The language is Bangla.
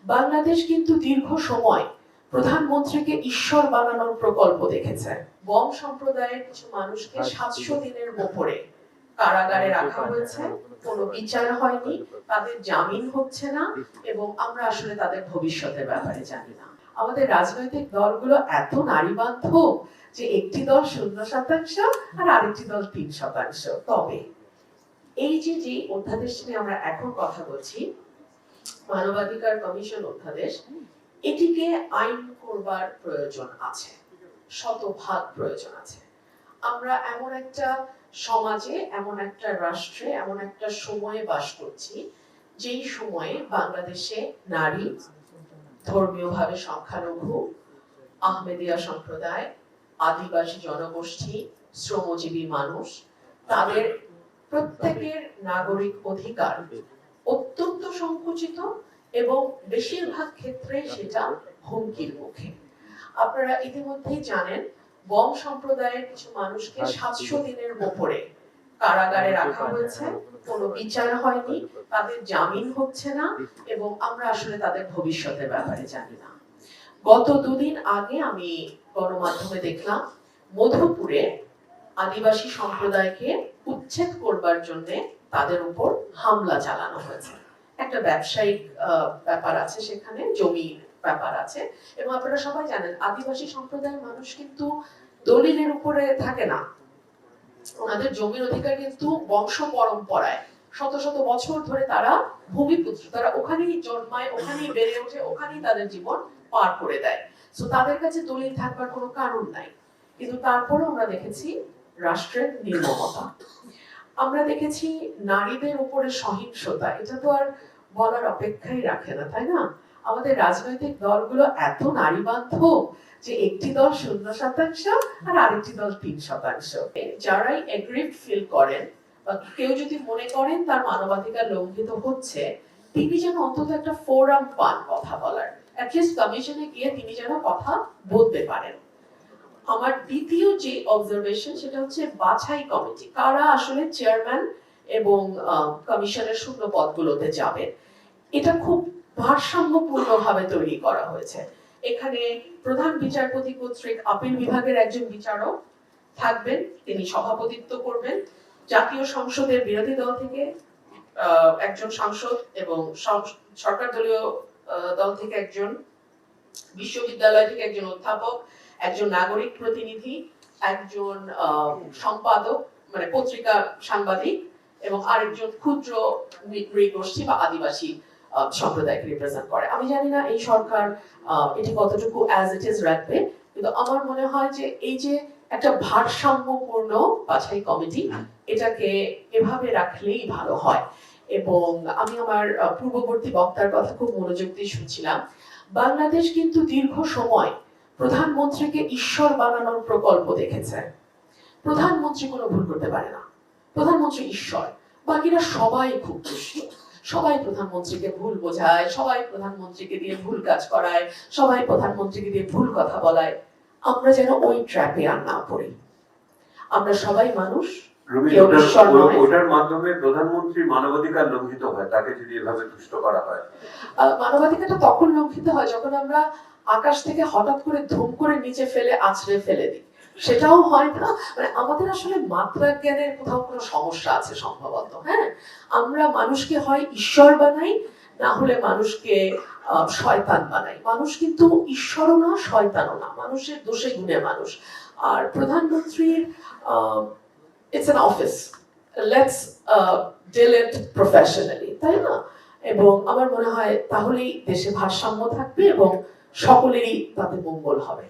বাংলাদেশ কিন্তু দীর্ঘ সময় প্রধানমন্ত্রীকে ঈশ্বর বানানোর প্রকল্প দেখেছে। গম সম্প্রদায়ের কিছু মানুষকে 700 দিনের উপরে কারাগারে রাখা হয়েছে, কোনো বিচার হয়নি, তাদের জামিন হচ্ছে না, এবং আমরা আসলে তাদের ভবিষ্যতের ব্যাপারে জানি না। আমাদের রাজনৈতিক দলগুলো এত নারীবান্ধব যে একটি দল 0% আর আরেকটি দল 3%। তবে এই যে অধ্যাদেশটি নিয়ে আমরা এখন কথা বলছি, মানবাধিকার কমিশন অধ্যাদেশ, এটিকে আইন করবার প্রয়োজন আছে, শতভাগ প্রয়োজন আছে। আমরা এমন একটা সমাজে, এমন একটা রাষ্ট্রে, এমন একটা সময়ে বাস করছি যেই সময়ে বাংলাদেশে নারী, ধর্মীয়ভাবে সংখ্যালঘু, আহমেদিয়া সম্প্রদায়, আদিবাসী জনগোষ্ঠী, শ্রমজীবী মানুষ, তাদের প্রত্যেকের নাগরিক অধিকার অত্যন্ত সংকুচিত এবং বেশিরভাগ ক্ষেত্রে সেটা হুমকির মুখে। আপনারা ইতিমধ্যেই জানেন, গম সম্প্রদায়ের কিছু মানুষকে 700 দিনের উপরে কারাগারে রাখা হয়েছে, কোনো বিচার হয়নি, তাদের জামিন হচ্ছে না, এবং আমরা আসলে তাদের ভবিষ্যতের ব্যাপারে জানি না। গত 2 দিন আগে আমি গণমাধ্যমে দেখলাম মধুপুরে আদিবাসী সম্প্রদায়কে উচ্ছেদ করবার জন্য তাদের উপর হামলা চালানো হয়েছে। একটা ব্যবসায়িক ব্যাপার আছে, সেখানে জমির ব্যাপার আছে, এবং আপনারা সবাই জানেন আদিবাসী সম্প্রদায়ের মানুষ কিন্তু দলিলের উপরে থাকে না। ওনাদের জমির অধিকার কিন্তু বংশ পরম্পরায় শত শত বছর ধরে তারা ভূমিপুত্র, তারা ওখানেই জন্মায়, ওখানেই বেড়ে ওঠে, ওখানেই তাদের জীবন পার করে দেয়। সো তাদের কাছে দলিল থাকবার কোনো কারণ নাই। কিন্তু তারপরে আমরা দেখেছি রাষ্ট্রের নির্মমতা, আমরা দেখেছি নারীদের উপরে সহিংসতা। এটা তো আর বলার অপেক্ষাই রাখে না, তাই না? আমাদের রাজনৈতিক দলগুলো এত নারীবান্ধব যে একটি দল 0% আর আরেকটি দল 3%। যারাই এগ্রিভড ফিল করেন বা কেউ যদি মনে করেন তার মানবাধিকার লঙ্ঘিত হচ্ছে, তিনি যেন অন্তত একটা ফোরাম পান কথা বলার, অ্যাটলিস্ট কমিশনে গিয়ে তিনি যেন কথা বলতে পারেন। আমার দ্বিতীয় যে অবজারভেশন, সেটা হচ্ছে বাছাই কমিটি, কারা আসলে চেয়ারম্যান এবং কমিশনের শূন্য পদগুলোতে যাবেন। এটা খুব ভারসাম্যপূর্ণভাবে তৈরি করা হয়েছে। এখানে প্রধান বিচারপতি কর্তৃক আপিল বিভাগের একজন বিচারক থাকবেন, তিনি সভাপতিত্ব করবেন। জাতীয় সংসদের বিরোধী দল থেকে একজন সাংসদ এবং সরকার দলীয় দল থেকে একজন, বিশ্ববিদ্যালয় থেকে একজন অধ্যাপক, একজন নাগরিক প্রতিনিধি, একজন সম্পাদক মানে পত্রিকা সাংবাদিক, এবং আরেকজন ক্ষুদ্র নৃগোষ্ঠী বা আদিবাসী সম্প্রদায়কে রিপ্রেজেন্ট করে। আমি জানি না এই সরকার এটি কতটুকু অ্যাজ ইট ইজ রাখবে, কিন্তু আমার মনে হয় যে এই যে একটা ভারসাম্যপূর্ণ বাছাই কমিটি, এটাকে এভাবে রাখলেই ভালো হয়। এবং আমি আমার পূর্ববর্তী বক্তার কথা খুব মনোযোগ দিয়ে শুনছিলাম। বাংলাদেশ কিন্তু দীর্ঘ সময় প্রধানমন্ত্রীকে ঈশ্বর বানানোর প্রকল্প দেখেছে। প্রধানমন্ত্রী কোনো ভুল করতে পারে না, প্রধানমন্ত্রী ঈশ্বর, বাকিরা সবাই খুব দুষ্ট, সবাই প্রধানমন্ত্রীকে ভুল বোঝায়, সবাই প্রধানমন্ত্রীকে দিয়ে ভুল কাজ করায়, সবাই প্রধানমন্ত্রীকে দিয়ে ভুল কথা বলায়। আমরা যেন ওই ট্র্যাপে আর না পড়ি। আমরা সবাই মানুষ, ওটার মাধ্যমে প্রধানমন্ত্রীর মানবাধিকার লঙ্ঘিত হয়, তাকে যদি এভাবে তুষ্ট করা হয়। মানবাধিকারটা তখন লঙ্ঘিত হয় যখন আমরা আকাশ থেকে হঠাৎ করে ধুম করে নিচে ফেলে আছড়ে ফেলে দিই। সেটাও হয় না, মানে আমাদের আসলে মাত্রা জ্ঞানের কোথাও কোনো সমস্যা আছে সম্ভবত। হ্যাঁ, আমরা মানুষকে হয় ঈশ্বর বানাই, না হলে মানুষকে শয়তান বানাই। মানুষ কিন্তু ঈশ্বরও না, শয়তানও না, মানুষের দোষে গুণে মানুষ। আর প্রধানমন্ত্রীর it's an office, let's deal it professionally, তাই না? এবং আমার মনে হয় তাহলেই দেশে ভারসাম্য থাকবে এবং সকলেরই তাতে মঙ্গল হবে।